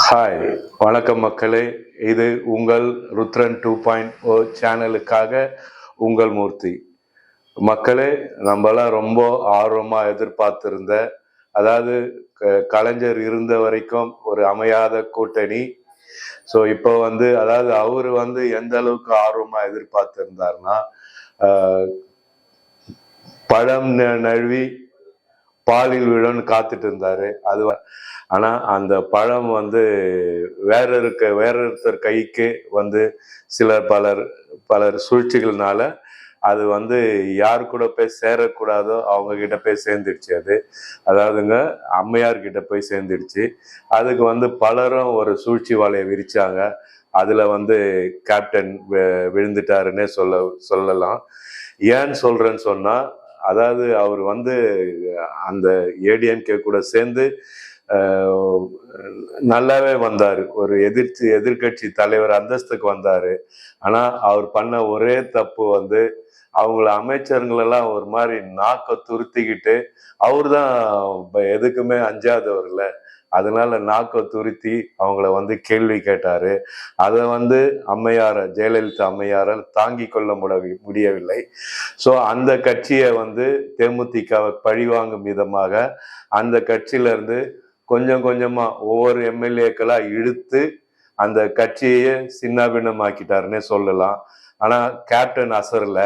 Hi, வணக்கம் மக்களே. இது உங்கள் ருத்ரன் 2.0 சேனலுக்காக உங்கள் மூர்த்தி. மக்களே, நம்மளாம் ரொம்ப ஆர்வமாக எதிர்பார்த்திருந்த, அதாவது கலைஞர் இருந்த வரைக்கும் ஒரு அமையாத கூட்டணி. ஸோ இப்போ அதாவது அவர் எந்த அளவுக்கு ஆர்வமாக எதிர்பார்த்திருந்தார்னா, பழம் நழுவி பாலில் விழன்னு காத்துட்டு இருந்தாரு. அது ஆனா அந்த பழம் வேற ஒருத்தர் கைக்கு பலர் சூழ்ச்சிகள்னால அது யார் கூட போய் சேரக்கூடாதோ அவங்க கிட்ட போய் சேர்ந்துடுச்சு. அதாவதுங்க அம்மையார் கிட்ட போய் சேர்ந்துடுச்சு. அதுக்கு பலரும் ஒரு சூழ்ச்சி வலையை விரிச்சாங்க. அதுல கேப்டன் விழுந்துட்டாருன்னே சொல்லலாம். ஏன்னு சொல்றேன்னு சொன்னா, அதாவது அவர் அந்த ஏடிஎம்கே கூட சேர்ந்து நல்லாவே வந்தாரு. ஒரு எதிர்கட்சி தலைவர் அந்தஸ்துக்கு வந்தாரு. ஆனா அவர் பண்ண ஒரே தப்பு அவங்கள அமைச்சர்களெல்லாம் ஒரு மாதிரி நாக்க துருத்திக்கிட்டு, அவர் தான் எதுக்குமே அஞ்சாதவர்ல, அதனால நாக்க துருத்தி அவங்கள கேள்வி கேட்டாரு. அதை ஜெயலலிதா அம்மையாரால் தாங்கி கொள்ள முடியவில்லை. ஸோ அந்த கட்சியை தேமுதிகவை பழிவாங்கும் விதமாக அந்த கட்சியில இருந்து கொஞ்சம் கொஞ்சமா ஒவ்வொரு எம்எல்ஏக்களா இழுத்து அந்த கட்சியே சின்னாபின்னமாக்கிட்டாருன்னே சொல்லலாம். ஆனா கேப்டன் அசர்ல,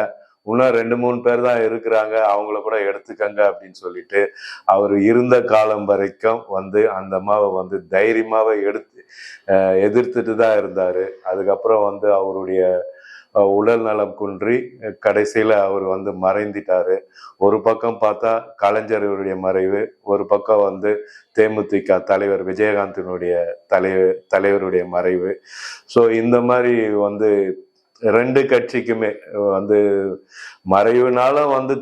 இன்னும் 2-3 பேர் தான் இருக்கிறாங்க, அவங்கள கூட எடுத்துக்கங்க அப்படின்னு சொல்லிட்டு அவர் இருந்த காலம் வரைக்கும் அந்த அம்மாவை தைரியமாவே எதிர்த்துட்டு தான் இருந்தாரு. அதுக்கப்புறம் அவருடைய உடல் நலம் குன்றி கடைசியில அவர் மறைந்துட்டாரு. ஒரு பக்கம் பார்த்தா கலைஞருடைய மறைவு, ஒரு பக்கம் தேமுதிக தலைவர் விஜயகாந்தினுடைய தலைவருடைய மறைவு. ஸோ இந்த மாதிரி ரெண்டு கட்சிக்குமே மறைவுனால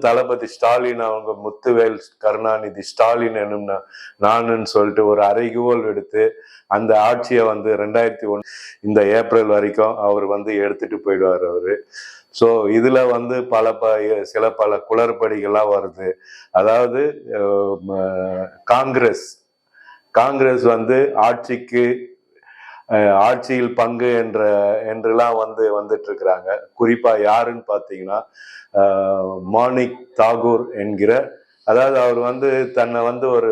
தளபதி ஸ்டாலின் அவங்க முத்துவேல் கருணாநிதி ஸ்டாலின் என்னும் நானுன்னு சொல்லிட்டு ஒரு அறைகூவல் எடுத்து அந்த ஆட்சியை 2001 இந்த ஏப்ரல் வரைக்கும் அவர் எடுத்துட்டு போயிடுவார் அவரு. ஸோ இதுல பல குளறுபடிகள்லாம் வருது. அதாவது காங்கிரஸ் ஆட்சியில் பங்கு என்றெல்லாம் வந்துட்டு இருக்கிறாங்க. குறிப்பா யாருன்னு பாத்தீங்கன்னா, மாணிக் தாகூர் என்கிற, அதாவது அவர் தன்னை ஒரு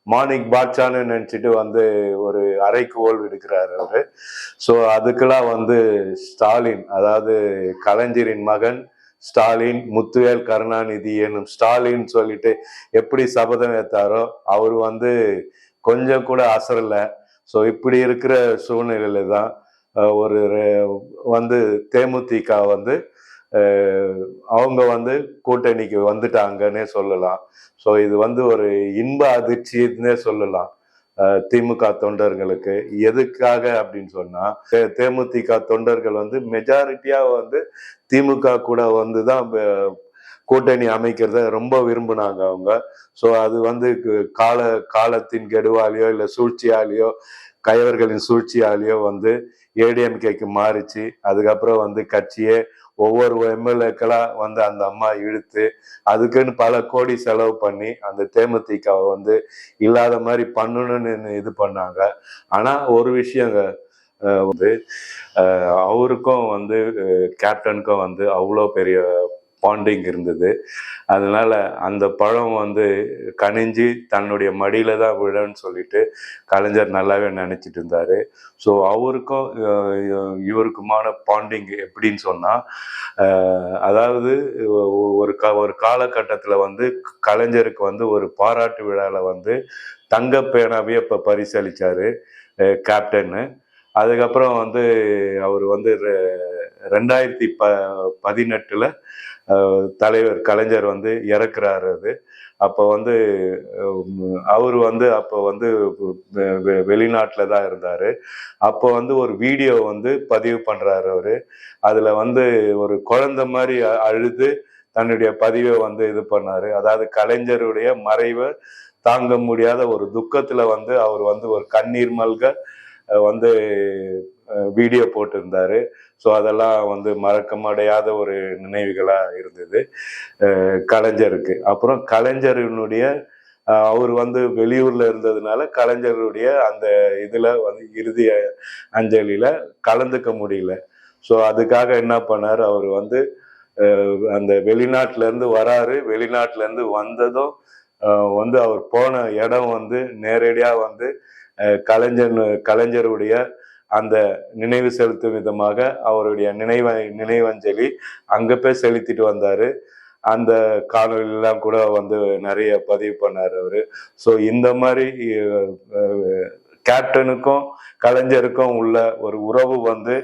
மாணிக் பாட்சான்னு நினைச்சிட்டு ஒரு அறைகூவல் விடுக்கிறாரு அவரு. ஸோ அதுக்கெல்லாம் ஸ்டாலின், அதாவது கலைஞரின் மகன் ஸ்டாலின், முத்துவேல் கருணாநிதி என்னும் ஸ்டாலின் சொல்லிட்டு எப்படி சபதம் ஏத்தாரோ அவரு கொஞ்சம் கூட அசரல. ஸோ இப்படி இருக்கிற சூழ்நிலையில தான் ஒரு தேமுதிக அவங்க கூட்டணிக்கு வந்துட்டாங்கன்னே சொல்லலாம். ஸோ இது ஒரு இன்ப அதிர்ச்சின்னே சொல்லலாம் திமுக தொண்டர்களுக்கு. எதுக்காக அப்படின்னு சொன்னா, தேமுதிக தொண்டர்கள் மெஜாரிட்டியா திமுக கூட தான் கூட்டணி அமைக்கிறத ரொம்ப விரும்பினாங்க அவங்க. ஸோ அது காலத்தின் கெடுவாலையோ இல்லை சூழ்ச்சியாலேயோ, கயவர்களின் சூழ்ச்சியாலேயோ ஏடிஎம்கேக்கு மாறிச்சு. அதுக்கப்புறம் கட்சியே ஒவ்வொரு எம்எல்ஏக்களா அந்த அம்மா இழுத்து அதுக்குன்னு பல கோடி செலவு பண்ணி அந்த தேமுதிகவை இல்லாத மாதிரி பண்ணணும்னு இது பண்ணாங்க. ஆனா ஒரு விஷயங்க, அவருக்கும் கேப்டனுக்கும் அவ்வளோ பெரிய பாண்டிங் இருந்தது. அதனால அந்த பழம் கனிஞ்சு தன்னுடைய மடியில தான் விழன்னு சொல்லிட்டு கலைஞர் நல்லாவே நினைச்சிட்டு இருந்தாரு. ஸோ அவருக்கும் இவருக்குமான பாண்டிங் எப்படின்னு சொன்னா, அதாவது ஒரு காலகட்டத்தில் கலைஞருக்கு ஒரு பாராட்டு விழாவில் தங்க பேனாவே இப்ப பரிசளிச்சாரு கேப்டன்னு. அதுக்கப்புறம் அவர் 2018 தலைவர் கலைஞர் இறக்குறாரு. அது அப்போ அவரு அப்போ வெளிநாட்டுல தான் இருந்தாரு. அப்போ ஒரு வீடியோ பதிவு பண்றாரு அவரு. அதுல ஒரு குழந்தை மாதிரி அழுது தன்னுடைய பதிவை இது பண்ணாரு. அதாவது கலைஞருடைய மறைவை தாங்க முடியாத ஒரு துக்கத்துல அவர் ஒரு கண்ணீர் மல்க வீடியோ போட்டிருந்தாரு. ஸோ அதெல்லாம் மறக்க முடியாத ஒரு நினைவுகளா இருந்தது கலைஞருக்கு. அப்புறம் கலைஞரினுடைய அவர் வந்து வெளியூர்ல இருந்ததுனால கலைஞருடைய அந்த இதுல வந்து இறுதி அஞ்சலியில கலந்துக்க முடியல. ஸோ அதுக்காக என்ன பண்ணாரு, அவர் வந்து அந்த வெளிநாட்டுல இருந்து வராரு. வெளிநாட்டுல இருந்து வந்ததும் வந்து அவர் போன இடம் வந்து நேரடியா வந்து கலைஞருடைய அந்த நினைவு செலுத்தும் விதமாக அவருடைய நினைவஞ்சலி அங்க போய் செலுத்திட்டு வந்தாரு. அந்த காணொலியெல்லாம் கூட வந்து நிறைய பதிவு பண்ணாரு அவரு. ஸோ இந்த மாதிரி கேப்டனுக்கும் கலைஞருக்கும் உள்ள ஒரு உறவு வந்து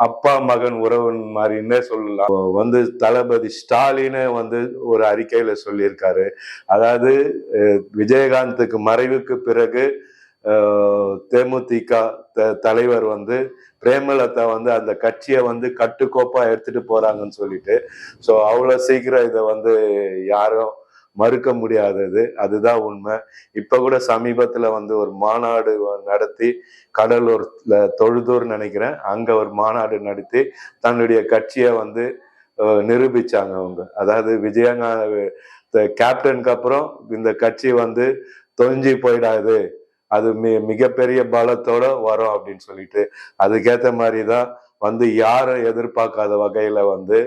அப்பா மகன் உறவு மாதிரின்னே சொல்லலாம். வந்து தளபதி ஸ்டாலினே வந்து ஒரு அறிக்கையில சொல்லியிருக்காரு. அதாவது விஜயகாந்துக்கு மறைவுக்கு பிறகு தேமுதிக தலைவர் வந்து பிரேமலதா வந்து அந்த கட்சியை வந்து கட்டுக்கோப்பா எடுத்துட்டு போறாங்கன்னு சொல்லிட்டு, ஸோ அவ்வளோ சீக்கிரம் இதை வந்து யாரும் மறுக்க முடியாதது, அதுதான் உண்மை. இப்ப கூட சமீபத்துல வந்து ஒரு மாநாடு நடத்தி கடலூர்ல தொழுதூர் நினைக்கிறேன், அங்க ஒரு மாநாடு நடத்தி தன்னுடைய கட்சியை வந்து நிரூபிச்சாங்க அவங்க. அதாவது விஜயகாந்த் கேப்டனுக்கு அப்புறம் இந்த கட்சி வந்து தொலைஞ்சி போயிடாது, அது மிகப்பெரிய பலத்தோட வரும் அப்படின்னு சொல்லிட்டு, அதுக்கேற்ற மாதிரி தான் வந்து யாரும் எதிர்பார்க்காத வகையில வந்து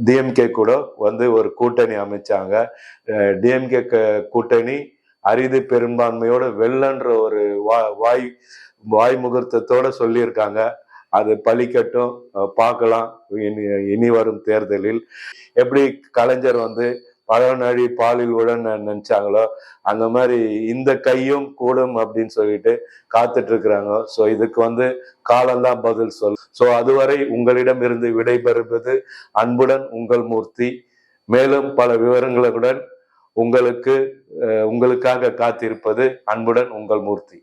டிஎம்கே கூட வந்து ஒரு கூட்டணி அமைச்சாங்க. டிஎம்கே கூட்டணி அரிது பெரும்பான்மையோட வெள்ளன்ற ஒரு வாய் முகூர்த்தத்தோட சொல்லியிருக்காங்க. அது பலிக்கட்டும், பார்க்கலாம் இனி வரும் தேர்தலில். எப்படி கலைஞர் வந்து பழநழி பாலில் உட நினைச்சாங்களோ அந்த மாதிரி இந்த கையும் கூடும் அப்படின்னு சொல்லிட்டு காத்துட்டு இருக்கிறாங்க. ஸோ இதுக்கு வந்து காலம்தான் பதில் சொல். ஸோ அதுவரை உங்களிடம் இருந்து விடைபெறுவது அன்புடன் உங்கள் மூர்த்தி. மேலும் பல விவரங்களுடன் உங்களுக்காக காத்திருப்பது அன்புடன் உங்கள் மூர்த்தி.